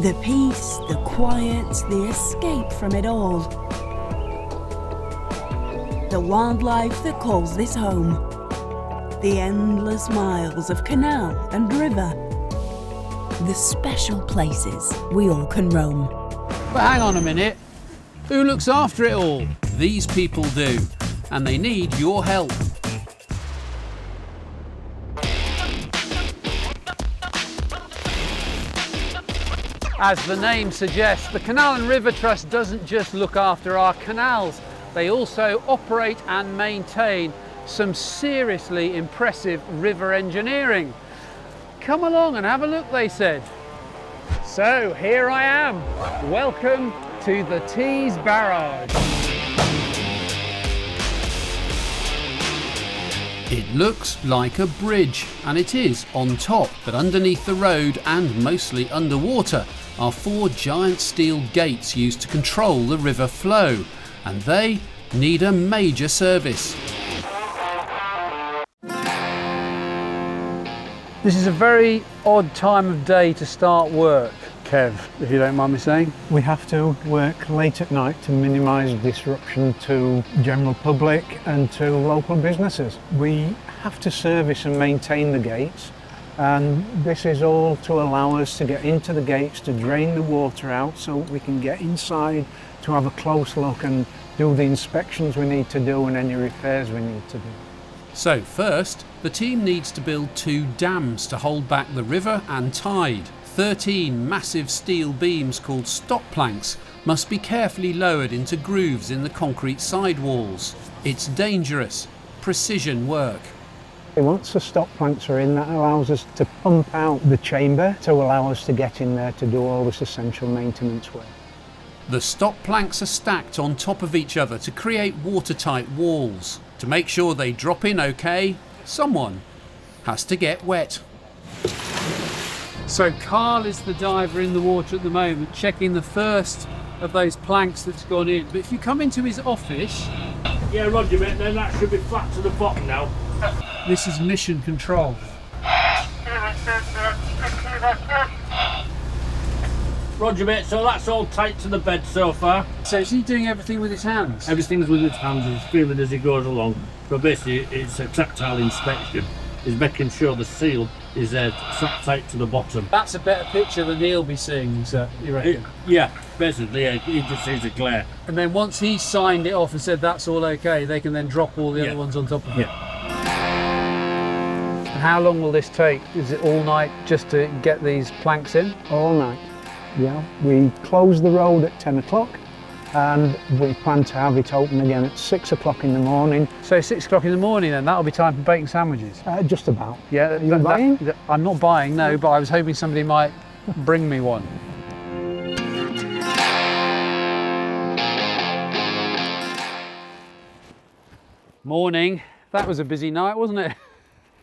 The peace, the quiet, the escape from it all. The wildlife that calls this home. The endless miles of canal and river. The special places we all can roam. But hang on a minute. Who looks after it all? These people do, and they need your help. As the name suggests, the Canal and River Trust doesn't just look after our canals, they also operate and maintain some seriously impressive river engineering. Come along and have a look, they said. So here I am. Welcome to the Tees Barrage. It looks like a bridge, and it is on top, but underneath the road and mostly underwater are 4 giant steel gates used to control the river flow, and they need a major service. This is a very odd time of day to start work, Kev, if you don't mind me saying. We have to work late at night to minimise disruption to general public and to local businesses. We have to service and maintain the gates, and this is all to allow us to get into the gates, to drain the water out so we can get inside to have a close look and do the inspections we need to do and any repairs we need to do. So first, the team needs to build 2 dams to hold back the river and tide. 13 massive steel beams called stop planks must be carefully lowered into grooves in the concrete sidewalls. It's dangerous, precision work. Once the stop planks are in, that allows us to pump out the chamber to allow us to get in there to do all this essential maintenance work. The stop planks are stacked on top of each other to create watertight walls. To make sure they drop in okay, someone has to get wet. So Carl is the diver in the water at the moment, checking the first of those planks that's gone in. But if you come into his office... Yeah, roger mate, then that should be flat to the bottom now. This is mission control. Roger mate, so that's all tight to the bed so far. So is he doing everything with his hands? Everything's with his hands, he's feeling as he goes along. So basically it's a tactile inspection. He's making sure the seal is tight to the bottom. That's a better picture than he'll be seeing, sir, you reckon? Yeah, basically, yeah, he just sees a glare. And then once he's signed it off and said that's all okay, they can then drop all the other ones on top of it? Yeah. And how long will this take? Is it all night just to get these planks in? All night, yeah. We close the road at 10 o'clock and we plan to have it open again at 6 o'clock in the morning. So 6 o'clock in the morning then, that'll be time for baking sandwiches? Just about. Yeah, you buying? I'm not buying, no, but I was hoping somebody might bring me one. Morning. That was a busy night, wasn't it?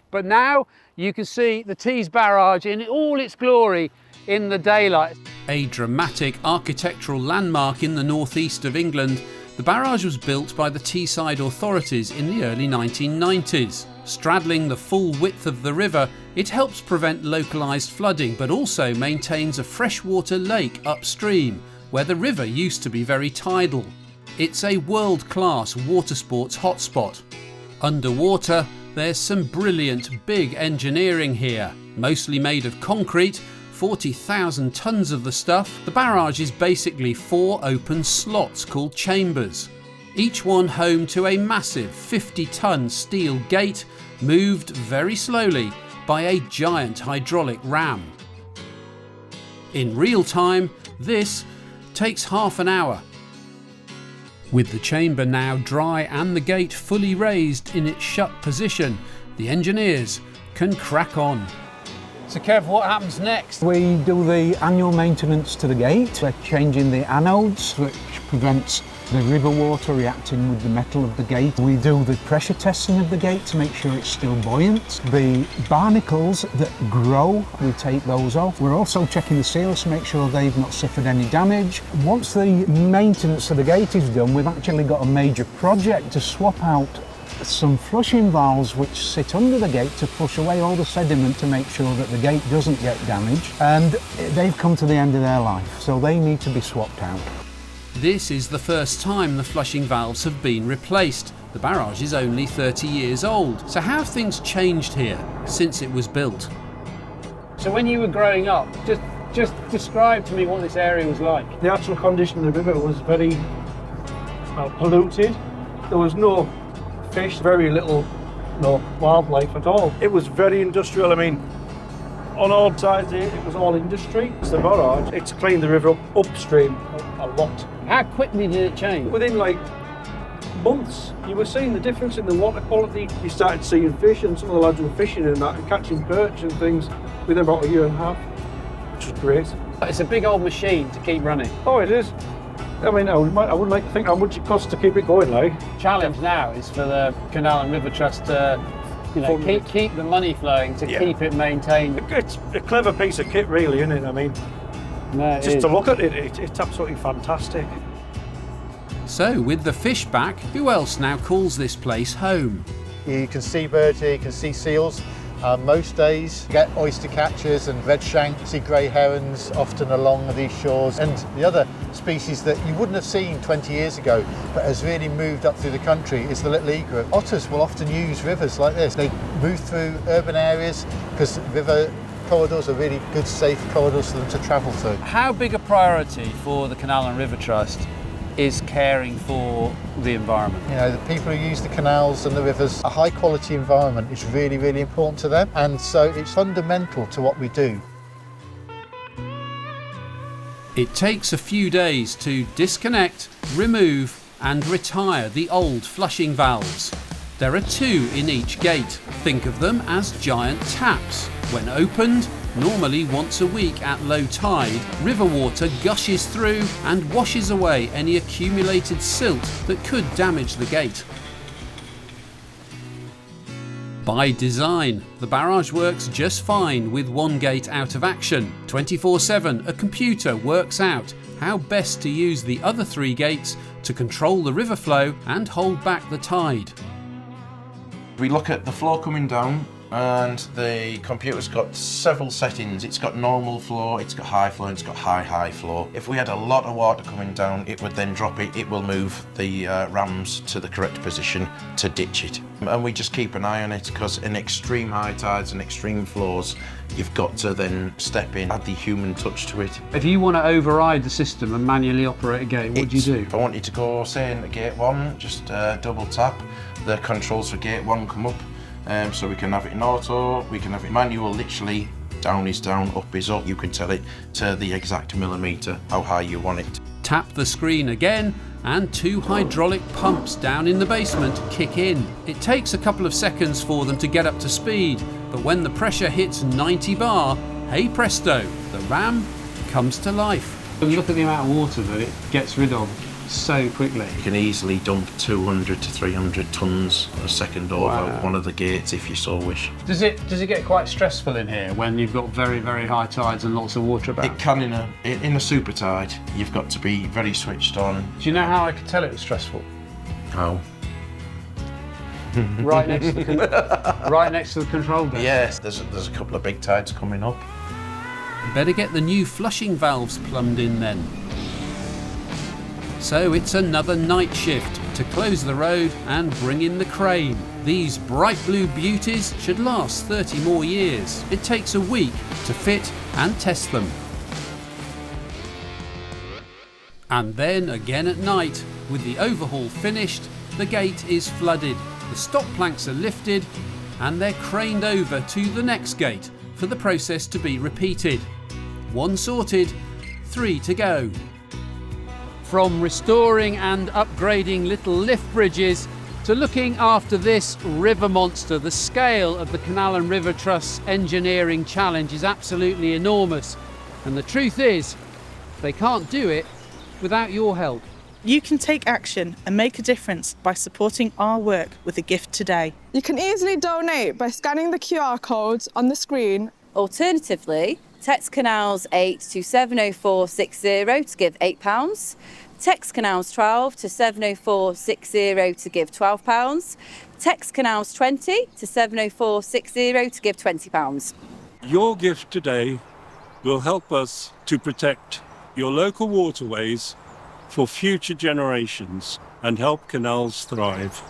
But now you can see the Tees Barrage in all its glory in the daylight. A dramatic architectural landmark in the northeast of England, the barrage was built by the Teesside authorities in the early 1990s. Straddling the full width of the river, it helps prevent localised flooding but also maintains a freshwater lake upstream, where the river used to be very tidal. It's a world-class water sports hotspot. Underwater, there's some brilliant big engineering here, mostly made of concrete, 40,000 tonnes of the stuff. The barrage is basically 4 open slots called chambers, each one home to a massive 50-tonne steel gate moved very slowly by a giant hydraulic ram. In real time, this takes half an hour. With the chamber now dry and the gate fully raised in its shut position, the engineers can crack on. So Kev, what happens next? We do the annual maintenance to the gate. We're changing the anodes, which prevents the river water reacting with the metal of the gate. We do the pressure testing of the gate to make sure it's still buoyant. The barnacles that grow, we take those off. We're also checking the seals to make sure they've not suffered any damage. Once the maintenance of the gate is done, we've actually got a major project to swap out some flushing valves which sit under the gate to push away all the sediment to make sure that the gate doesn't get damaged, and they've come to the end of their life, so they need to be swapped out. This is the first time the flushing valves have been replaced. The barrage is only 30 years old. So how have things changed here since it was built? So when you were growing up, just describe to me what this area was like. The actual condition of the river was very polluted. There was no fish, very little wildlife at all. It was very industrial. I mean, on all sides here, it was all industry. It's the barrage. It's cleaned the river up upstream a lot. How quickly did it change? Within like months, you were seeing the difference in the water quality. You started seeing fish, and some of the lads were fishing in that and catching perch and things within about a year and a half, which was great. It's a big old machine to keep running. Oh, it is. I mean, I wouldn't like to think how much it costs to keep it going, like. Challenge now is for the Canal and River Trust to, keep the money flowing, to keep it maintained. It's a clever piece of kit, really, isn't it? I mean, just to look at it, it's absolutely fantastic. So, with the fish back, who else now calls this place home? You can see birds here, you can see seals. Most days you get oyster catchers and red shank, see grey herons often along these shores, and the other species that you wouldn't have seen 20 years ago but has really moved up through the country is the little egret. Otters will often use rivers like this. They move through urban areas because river corridors are really good, safe corridors for them to travel through. How big a priority for the Canal and River Trust is caring for the environment? The people who use the canals and the rivers, a high quality environment is really, really important to them, and so it's fundamental to what we do. It takes a few days to disconnect, remove and retire the old flushing valves. There are 2 in each gate. Think of them as giant taps. When opened, normally once a week at low tide, river water gushes through and washes away any accumulated silt that could damage the gate. By design, the barrage works just fine with one gate out of action. 24/7, a computer works out how best to use the other 3 gates to control the river flow and hold back the tide. We look at the flow coming down, and the computer's got several settings. It's got normal flow, it's got high flow, and it's got high flow. If we had a lot of water coming down, it would then drop it. It will move the rams to the correct position to ditch it. And we just keep an eye on it, because in extreme high tides and extreme flows, you've got to then step in, add the human touch to it. If you want to override the system and manually operate a gate, what do you do? If I wanted to go, say, into gate 1, just double tap, the controls for gate 1 come up. So we can have it in auto, we can have it manual, literally down is down, up is up. You can tell it to the exact millimetre how high you want it. Tap the screen again and 2 hydraulic pumps down in the basement kick in. It takes a couple of seconds for them to get up to speed, but when the pressure hits 90 bar, hey presto, the ram comes to life. Look at the amount of water that it gets rid of so quickly. You can easily dump 200 to 300 tonnes a second over one of the gates if you so wish. Does it get quite stressful in here when you've got very, very high tides and lots of water about? It can in a super tide. You've got to be very switched on. Do you know how I could tell it was stressful? How? Right next to the control deck. Yes, there's a couple of big tides coming up. Better get the new flushing valves plumbed in then. So it's another night shift to close the road and bring in the crane. These bright blue beauties should last 30 more years. It takes a week to fit and test them. And then again at night, with the overhaul finished, the gate is flooded, the stop planks are lifted and they're craned over to the next gate for the process to be repeated. 1 sorted, 3 to go. From restoring and upgrading little lift bridges to looking after this river monster, the scale of the Canal and River Trust's engineering challenge is absolutely enormous. And the truth is, they can't do it without your help. You can take action and make a difference by supporting our work with a gift today. You can easily donate by scanning the QR codes on the screen. Alternatively, text Canals 8 to 70460 to give £8. Text canals 12 to 70460 to give £12. Text canals 20 to 70460 to give £20. Your gift today will help us to protect your local waterways for future generations and help canals thrive.